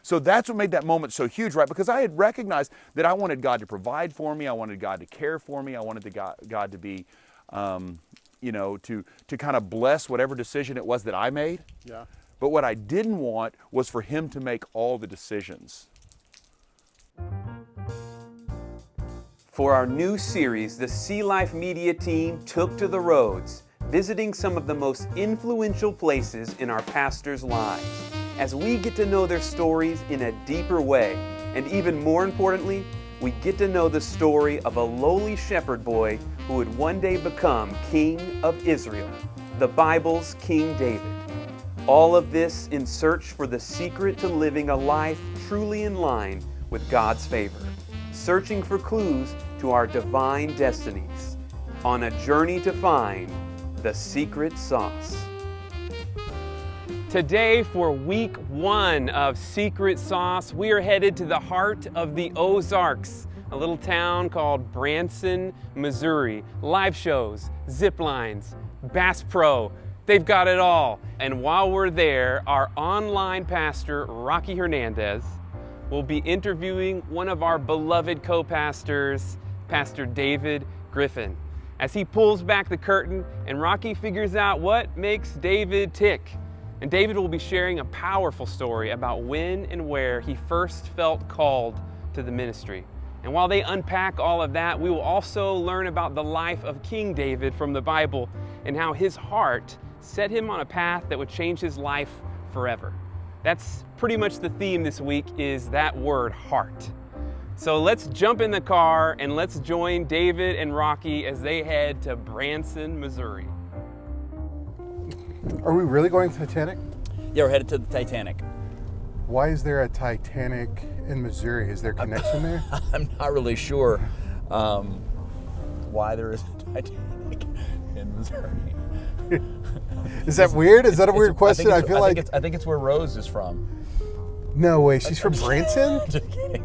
So that's what made that moment so huge, right? Because I had recognized that I wanted God to provide for me. I wanted God to care for me. I wanted God to be, to kind of bless whatever decision it was that I made. Yeah. But what I didn't want was for him to make all the decisions. For our new series, the Sea Life Media team took to the roads, visiting some of the most influential places in our pastors' lives, as we get to know their stories in a deeper way. And even more importantly, we get to know the story of a lowly shepherd boy who would one day become King of Israel, the Bible's King David. All of this in search for the secret to living a life truly in line with God's favor, searching for clues to our divine destinies, on a journey to find the secret sauce. Today, for week 1 of Secret Sauce, we are headed to the heart of the Ozarks, a little town called Branson, Missouri. Live shows, zip lines, Bass Pro, they've got it all. And while we're there, our online pastor, Rocky Hernandez, will be interviewing one of our beloved co-pastors, Pastor David Griffin, as he pulls back the curtain and Rocky figures out what makes David tick. And David will be sharing a powerful story about when and where he first felt called to the ministry. And while they unpack all of that, we will also learn about the life of King David from the Bible and how his heart set him on a path that would change his life forever. That's pretty much the theme this week, is that word, heart. So let's jump in the car and let's join David and Rocky as they head to Branson, Missouri. Are we really going to Titanic? Yeah, we're headed to the Titanic. Why is there a Titanic in Missouri? Is there a connection there? I'm not really sure why there is a Titanic in Missouri. Is that weird? Is that a weird question? I think it's where Rose is from. No way. She's from Branson?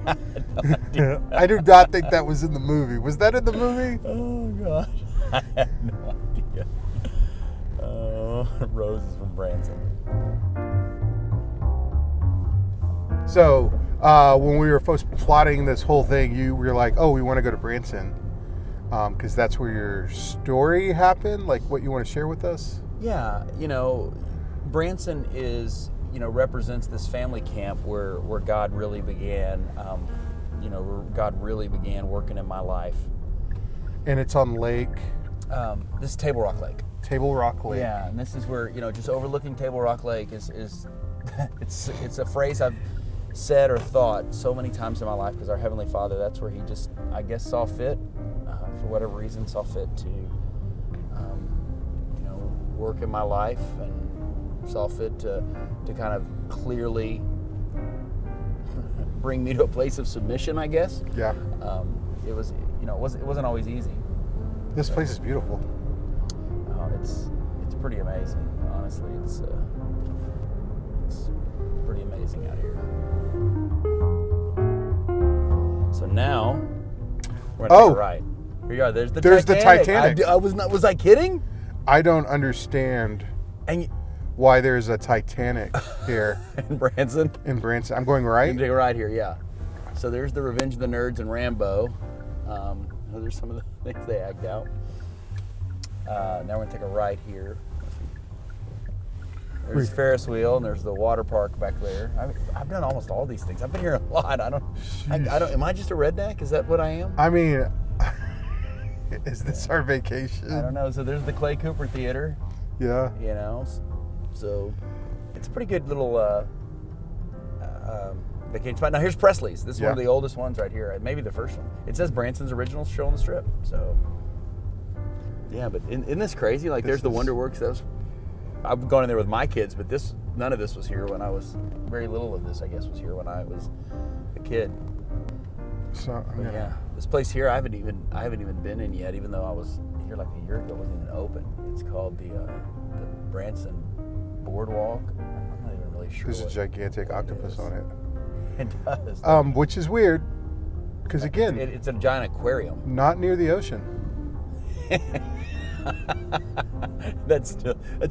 I had no idea. I do not think that was in the movie. Was that in the movie? Oh, God. I had no idea. Rose is from Branson. So, when we were first plotting this whole thing, you were like, oh, we want to go to Branson. Because that's where your story happened? Like, what you want to share with us? Yeah, Branson is, represents this family camp where God really began, where God really began working in my life. And it's on Lake? This is Table Rock Lake. Table Rock Lake. Yeah, and this is where, just overlooking Table Rock Lake is it's a phrase I've said or thought so many times in my life, because our Heavenly Father, that's where he just, I guess, saw fit, for whatever reason, saw fit to, work in my life, and saw fit to kind of clearly bring me to a place of submission, I guess. Yeah. It was, it wasn't always easy. This place is beautiful. It's pretty amazing, honestly. It's pretty amazing out here. So now we're gonna take a right. Here you are. There's the Titanic. Was I kidding? I don't understand why there's a Titanic here in Branson. In Branson, I'm going right. You can take a right here, yeah. So there's the Revenge of the Nerds and Rambo. Those are some of the things they act out. Now we're gonna take a right here. There's the Ferris wheel, and there's the water park back there. I've done almost all these things. I've been here a lot. I don't. Am I just a redneck? Is that what I am? I mean, is this our vacation? I don't know. So there's the Clay Cooper Theater. Yeah. So it's a pretty good little vacation spot. Now here's Presley's. This is one of the oldest ones right here. Maybe the first one. It says Branson's original show on the Strip. So yeah, but isn't this crazy? Like, there's the Wonder Works. I've gone in there with my kids, but none of this was here when I was, very little of this, I guess, was here when I was a kid. So yeah, this place here I haven't even been in yet, even though I was here like a year ago. It wasn't even open. It's called the Branson Boardwalk. I'm not even really sure. There's a gigantic octopus on it. It does. Which is weird, because again, it's a giant aquarium. Not near the ocean. That's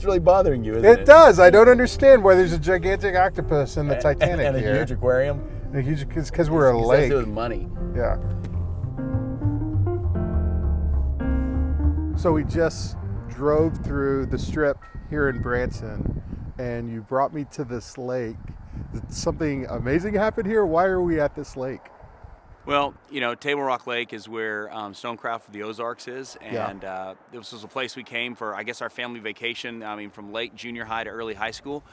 really bothering you, isn't it? It does. I don't understand why there's a gigantic octopus in the Titanic and a here. huge aquarium. It's because we're a It has lake. to do with money. Yeah. So we just drove through the strip here in Branson, and you brought me to this lake. Did something amazing happen here? Why are we at this lake? Well, Table Rock Lake is where Stonecraft of the Ozarks is, Yeah. and this was a place we came for, I guess, our family vacation. I mean, from late junior high to early high school.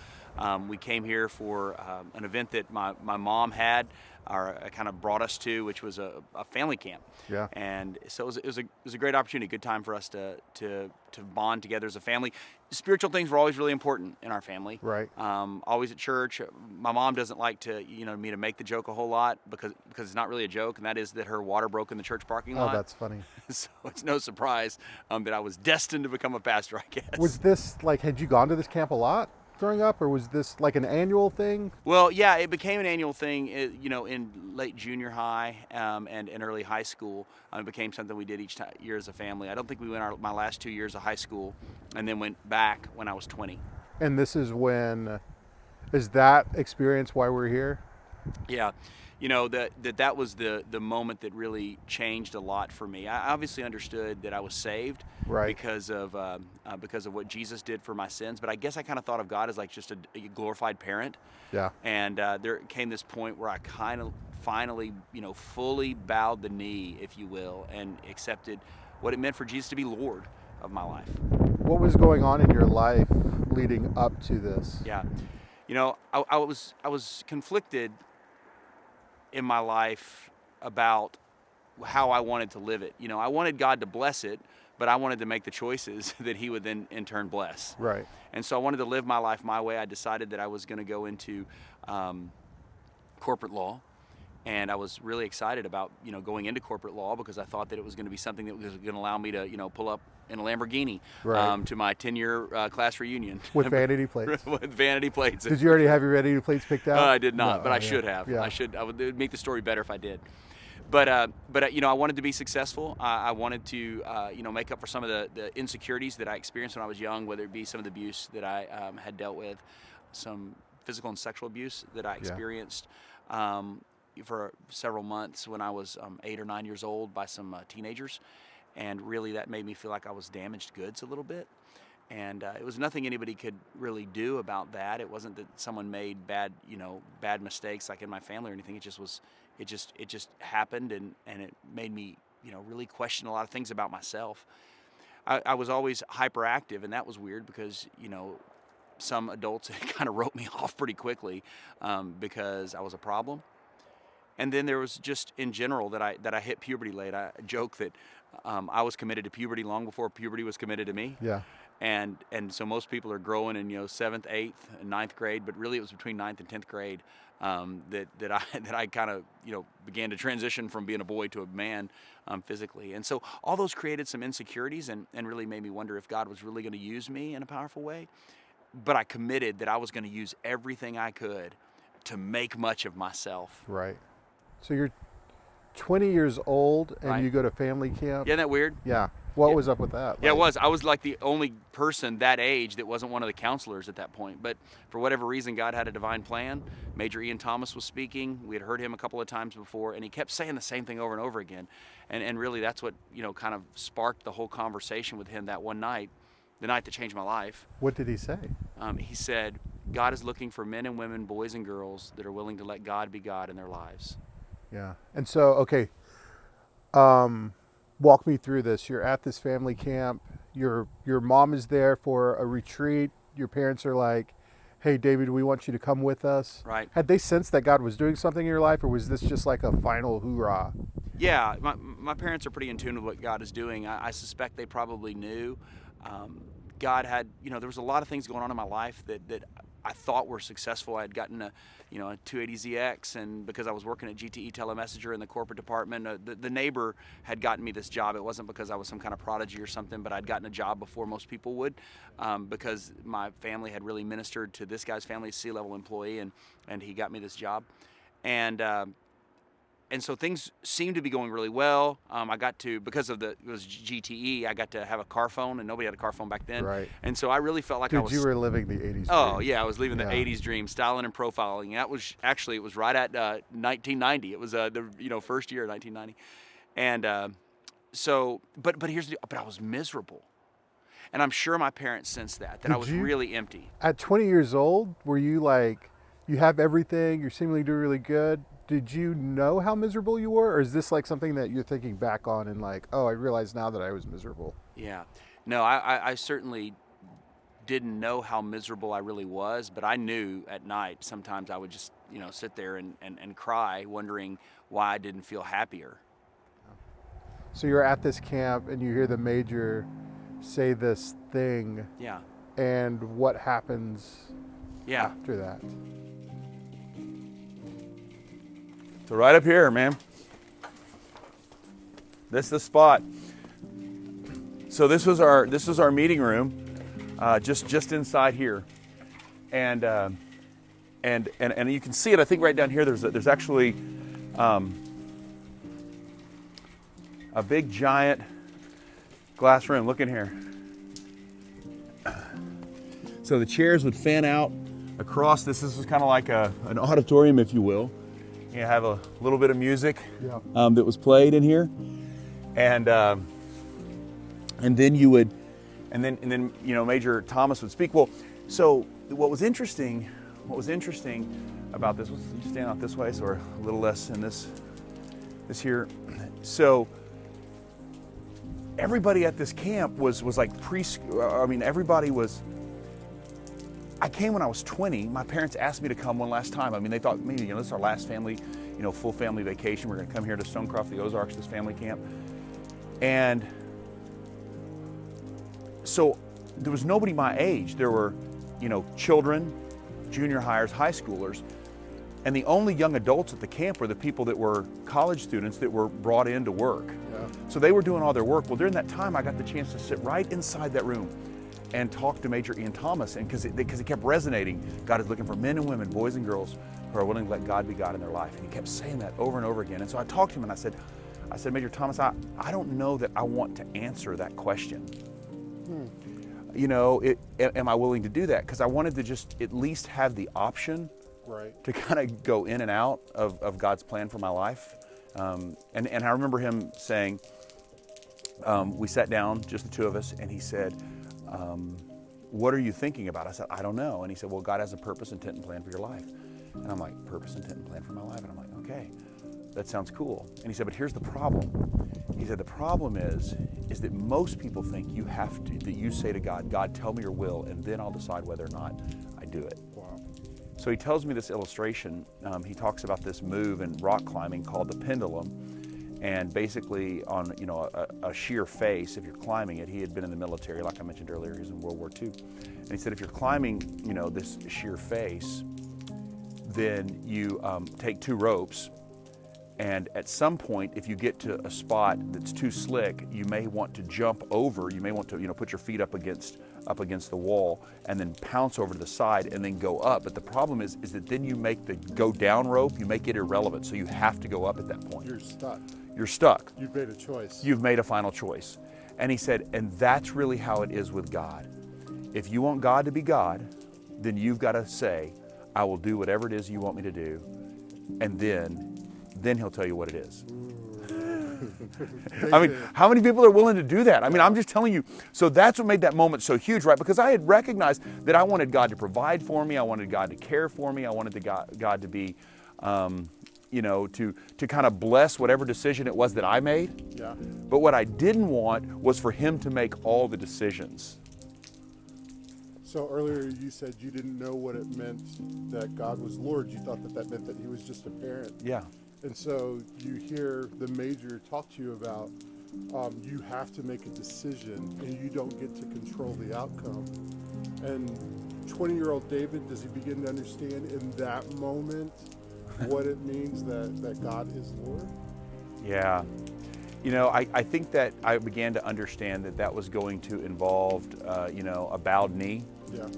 We came here for an event that my mom had, or kind of brought us to, which was a family camp. Yeah. And so it was a great opportunity, good time for us to bond together as a family. Spiritual things were always really important in our family. Right. Always at church. My mom doesn't like me to make the joke a whole lot because it's not really a joke, and that is that her water broke in the church parking lot. Oh, that's funny. So it's no surprise that I was destined to become a pastor, I guess. Was this had you gone to this camp a lot growing up, or was this like an annual thing? Well, yeah, it became an annual thing, in late junior high and early high school. It became something we did each year as a family. I don't think we went my last 2 years of high school, and then went back when I was 20. And this is is that experience why we're here? Yeah, that was the moment that really changed a lot for me. I obviously understood that I was saved, Right. because of what Jesus did for my sins. But I guess I kind of thought of God as like just a glorified parent. Yeah. And there came this point where I kind of finally, fully bowed the knee, if you will, and accepted what it meant for Jesus to be Lord of my life. What was going on in your life leading up to this? Yeah, I was conflicted in my life about how I wanted to live it. I wanted God to bless it, but I wanted to make the choices that He would then in turn bless. Right. And so I wanted to live my life my way. I decided that I was going to go into corporate law, and I was really excited about going into corporate law because I thought that it was going to be something that was going to allow me to pull up in a Lamborghini Right. to my 10-year class reunion With vanity plates. with vanity plates. Did you already have your vanity plates picked out? I did not, No. but Oh, I yeah. should have. Yeah. I would. It would make the story better if I did. But I wanted to be successful. I wanted to make up for some of the insecurities that I experienced when I was young, whether it be some of the abuse that I had dealt with, some physical and sexual abuse that I experienced for several months when I was 8 or 9 years old by some teenagers, and really that made me feel like I was damaged goods a little bit. And it was nothing anybody could really do about that. It wasn't that someone made bad mistakes like in my family or anything. It just happened, and it made me, really question a lot of things about myself. I was always hyperactive, and that was weird because, some adults kind of wrote me off pretty quickly because I was a problem. And then there was just in general that I hit puberty late. I joke that I was committed to puberty long before puberty was committed to me. Yeah. And so most people are growing in 7th, 8th, and 9th grade, but really it was between 9th and 10th grade that I kind of began to transition from being a boy to a man physically. And so all those created some insecurities and really made me wonder if God was really going to use me in a powerful way. But I committed that I was going to use everything I could to make much of myself. Right. So you're 20 years old and Right. you go to family camp? Isn't that weird? Yeah. What Yeah. was up with that? Yeah, it Like- was. I was like the only person that age that wasn't one of the counselors at that point. But for whatever reason, God had a divine plan. Major Ian Thomas was speaking. We had heard him a couple of times before, and he kept saying the same thing over and over again. And really that's what, kind of sparked the whole conversation with him that one night, the night that changed my life. What did he say? He said, God is looking for men and women, boys and girls that are willing to let God be God in their lives. Yeah. And so, okay, walk me through this. You're at this family camp. Your mom is there for a retreat. Your parents are like, hey, David, we want you to come with us. Right. Had they sensed that God was doing something in your life, or was this just like a final hoorah? Yeah, my parents are pretty in tune with what God is doing. I suspect they probably knew. God had, there was a lot of things going on in my life that I thought were successful. I had gotten a 280ZX, and because I was working at GTE Telemessenger in the corporate department, the neighbor had gotten me this job. It wasn't because I was some kind of prodigy or something, but I'd gotten a job before most people would, because my family had really ministered to this guy's family, C-level employee, and he got me this job. And and so things seemed to be going really well. I got to, because of it was GTE, I got to have a car phone, and nobody had a car phone back then. Right. And so I really felt like I Dude, was. you were living the 80s. Oh dream. yeah, I was living the Yeah. 80s dream, styling and profiling. That was actually, it was right at 1990. It was the first year of 1990, and so but I was miserable, and I'm sure my parents sensed that I Did was you? really empty. At 20 years old, were you like, you have everything, you're seemingly doing really good? Did you know how miserable you were? Or is this like something that you're thinking back on and like, oh, I realize now that I was miserable? Yeah, no, I certainly didn't know how miserable I really was, but I knew at night sometimes I would just sit there and cry, wondering why I didn't feel happier. So you're at this camp and you hear the major say this thing, Yeah, and what happens yeah. after that? So right up here, man. This is the spot. So this was our meeting room, just inside here, and you can see it. I think right down here there's actually a big giant glass room. Look in here. So the chairs would fan out across this. This was kind of like an auditorium, if you will. You have a little bit of music Yeah. that was played in here, and then you would, and then Major Thomas would speak. Well, so what was interesting about this was, you stand out this way, so we're a little less in this here. So everybody at this camp was like preschool. I mean, everybody was. I came when I was 20. My parents asked me to come one last time. I mean, they thought maybe, this is our last family, full family vacation. We're going to come here to Stonecroft, the Ozarks, this family camp. And so there was nobody my age. There were, children, junior hires, high schoolers. And the only young adults at the camp were the people that were college students that were brought in to work. Yeah. So they were doing all their work. Well, during that time, I got the chance to sit right inside that room and talk to Major Ian Thomas, and because it kept resonating. God is looking for men and women, boys and girls, who are willing to let God be God in their life. And he kept saying that over and over again. And so I talked to him and I said, Major Thomas, I don't know that I want to answer that question. Am I willing to do that? Because I wanted to just at least have the option Right. to kind of go in and out of God's plan for my life. And I remember him saying, we sat down, just the two of us, and he said, what are you thinking about? I said, I don't know. And he said, well, God has a purpose, intent, and plan for your life. And I'm like, purpose, intent, and plan for my life? And I'm like, okay, that sounds cool. And he said, but here's the problem. He said, the problem is that most people think that you say to God, God, tell me your will, and then I'll decide whether or not I do it. Wow. So he tells me this illustration. He talks about this move in rock climbing called the pendulum. And basically on a sheer face, if you're climbing it, he had been in the military, like I mentioned earlier, he was in World War II. And he said, if you're climbing this sheer face, then you take two ropes, and at some point, if you get to a spot that's too slick, you may want to jump over, you may want to put your feet up against the wall and then pounce over to the side and then go up. But the problem is that then you make the go down rope, you make it irrelevant, so you have to go up at that point. You're stuck. You're stuck. You've made a choice. You've made a final choice. And he said, and that's really how it is with God. If you want God to be God, then you've got to say, I will do whatever it is you want me to do. And then he'll tell you what it is. I mean, how many people are willing to do that? I mean, I'm just telling you. So that's what made that moment so huge, right? Because I had recognized that I wanted God to provide for me. I wanted God to care for me. I wanted God to be, to kind of bless whatever decision it was that I made. Yeah. But what I didn't want was for him to make all the decisions. So earlier you said you didn't know what it meant that God was Lord. You thought that meant that he was just a parent. Yeah. And so you hear the major talk to you about you have to make a decision and you don't get to control the outcome. And 20-year-old David, does he begin to understand in that moment what it means that God is Lord? Yeah. I think that I began to understand that was going to involve, a bowed knee. Yeah.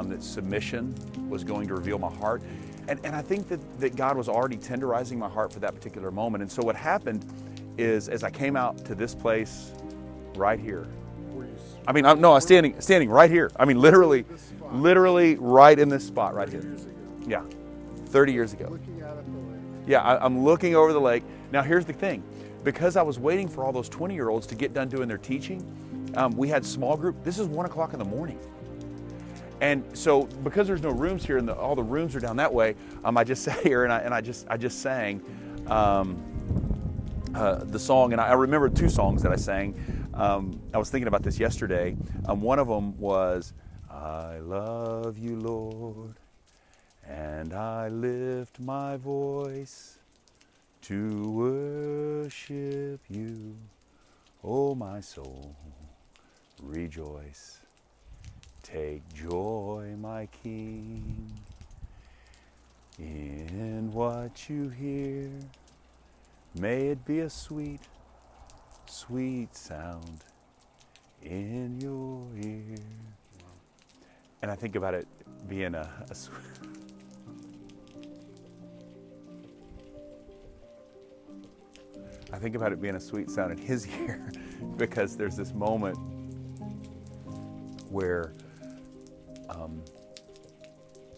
That submission was going to reveal my heart. And I think that God was already tenderizing my heart for that particular moment. And so what happened is, as I came out to this place right here, I mean, I was standing right here. I mean, literally right in this spot right here. Yeah, 30 years ago. Looking out at the lake. Yeah, I'm looking over the lake. Now, here's the thing. Because I was waiting for all those 20-year-olds to get done doing their teaching, we had small group. This is 1 o'clock in the morning. And so because there's no rooms here and all the rooms are down that way, I just sat here and I just sang the song. And I remember 2 songs that I sang. I was thinking about this yesterday. One of them was, I love you, Lord, and I lift my voice to worship you, oh my soul, rejoice. Take joy, my King, in what you hear. May it be a sweet, sweet sound in your ear. And I think about it being I think about it being a sweet sound in his ear, because there's this moment where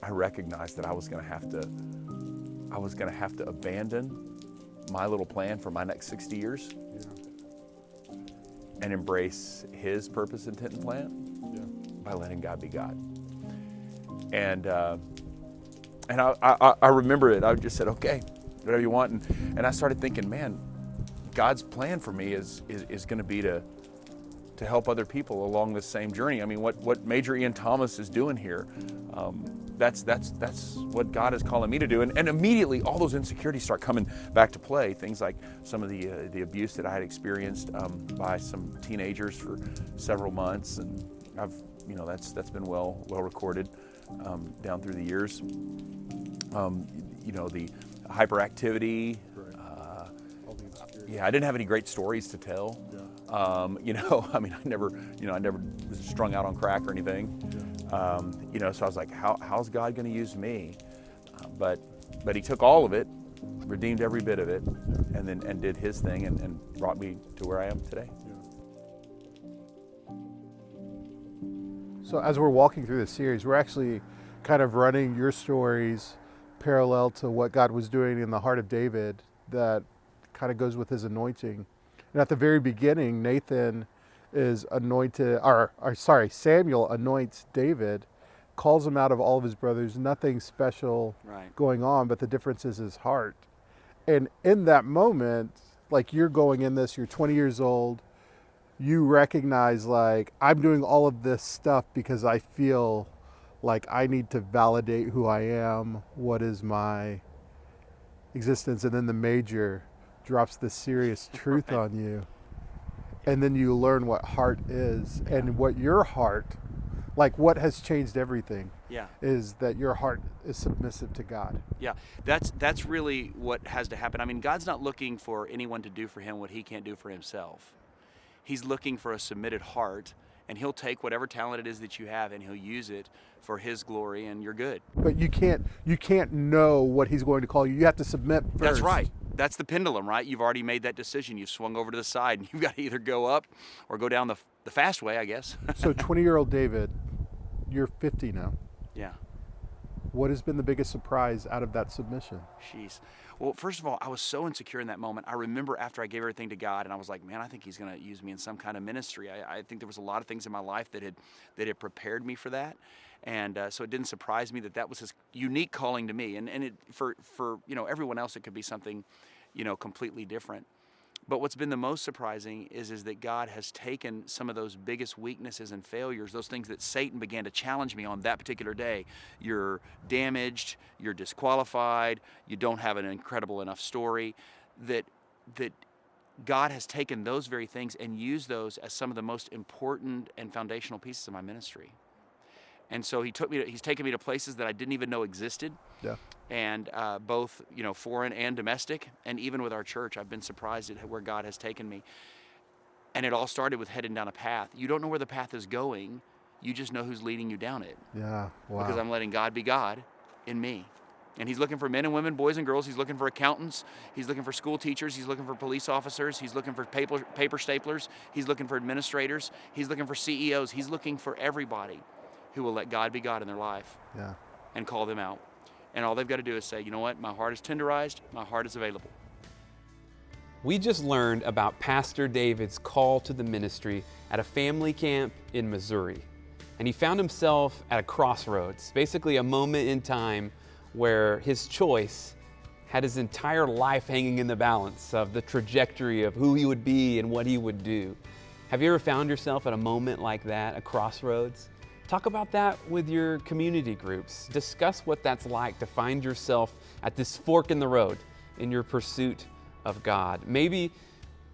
I recognized that I was going to have to abandon my little plan for my next 60 years and embrace his purpose, intent, and plan by letting God be God. And I remember it. I just said, okay, whatever you want. And I started thinking, man, God's plan for me is going to be to help other people along this same journey. I mean, what Major Ian Thomas is doing here, that's what God is calling me to do. And immediately all those insecurities start coming back to play. Things like some of the abuse that I had experienced by some teenagers for several months, and that's been well recorded down through the years. The hyperactivity. I didn't have any great stories to tell. I never was strung out on crack or anything. So I was like, how's God going to use me? But he took all of it, redeemed every bit of it, and did his thing and brought me to where I am today. So as we're walking through this series, we're actually kind of running your stories parallel to what God was doing in the heart of David, that kind of goes with his anointing. And at the very beginning, Nathan is anointed, Samuel anoints David, calls him out of all of his brothers, nothing special going on, but the difference is his heart. And in that moment, like, you're going in this, you're 20 years old, you recognize, like, I'm doing all of this stuff because I feel like I need to validate who I am, what is my existence, and then the Major drops this serious truth on you. And then you learn what heart is, and what your heart, like, what has changed everything is that your heart is submissive to God. Yeah, that's really what has to happen. I mean, God's not looking for anyone to do for him what he can't do for himself. He's looking for a submitted heart, and he'll take whatever talent it is that you have and he'll use it for his glory, and you're good. But you can't know what he's going to call you. You have to submit first. That's right. That's the pendulum, right? You've already made that decision. You've swung over to the side, and you've got to either go up or go down the fast way, I guess. So 20-year-old David, you're 50 now. Yeah. What has been the biggest surprise out of that submission? Jeez. Well, first of all, I was so insecure in that moment. I remember after I gave everything to God, and I was like, man, I think he's going to use me in some kind of ministry. I think there was a lot of things in my life that had prepared me for that. And so it didn't surprise me that was his unique calling to me. And it, for everyone else, it could be something, completely different. But what's been the most surprising is that God has taken some of those biggest weaknesses and failures, those things that Satan began to challenge me on that particular day. You're damaged, you're disqualified, you don't have an incredible enough story, that God has taken those very things and used those as some of the most important and foundational pieces of my ministry. And so he's taken me to places that I didn't even know existed. Yeah. And both, foreign and domestic. And even with our church, I've been surprised at where God has taken me. And it all started with heading down a path. You don't know where the path is going. You just know who's leading you down it. Yeah. Wow. Because I'm letting God be God in me. And he's looking for men and women, boys and girls. He's looking for accountants. He's looking for school teachers. He's looking for police officers. He's looking for paper staplers. He's looking for administrators. He's looking for CEOs. He's looking for everybody who will let God be God in their life and call them out. And all they've got to do is say, you know what, my heart is tenderized, my heart is available. We just learned about Pastor David's call to the ministry at a family camp in Missouri. And he found himself at a crossroads, basically a moment in time where his choice had his entire life hanging in the balance of the trajectory of who he would be and what he would do. Have you ever found yourself at a moment like that, a crossroads? Talk about that with your community groups. Discuss what that's like to find yourself at this fork in the road in your pursuit of God. Maybe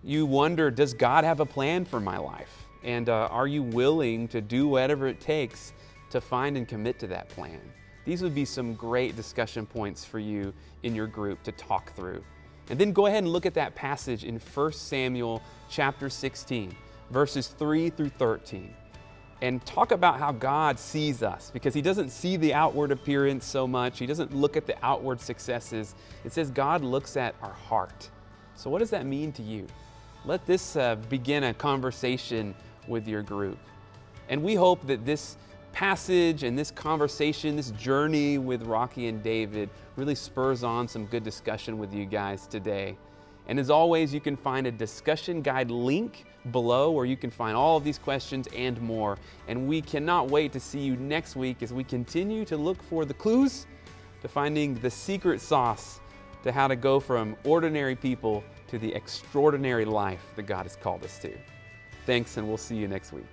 you wonder, does God have a plan for my life? And are you willing to do whatever it takes to find and commit to that plan? These would be some great discussion points for you in your group to talk through. And then go ahead and look at that passage in 1 Samuel chapter 16, verses 3 through 13. And talk about how God sees us, because he doesn't see the outward appearance so much. He doesn't look at the outward successes. It says God looks at our heart. So what does that mean to you? Let this begin a conversation with your group. And we hope that this passage and this conversation, this journey with Rocky and David really spurs on some good discussion with you guys today. And as always, you can find a discussion guide link below where you can find all of these questions and more. And we cannot wait to see you next week as we continue to look for the clues to finding the secret sauce to how to go from ordinary people to the extraordinary life that God has called us to. Thanks, and we'll see you next week.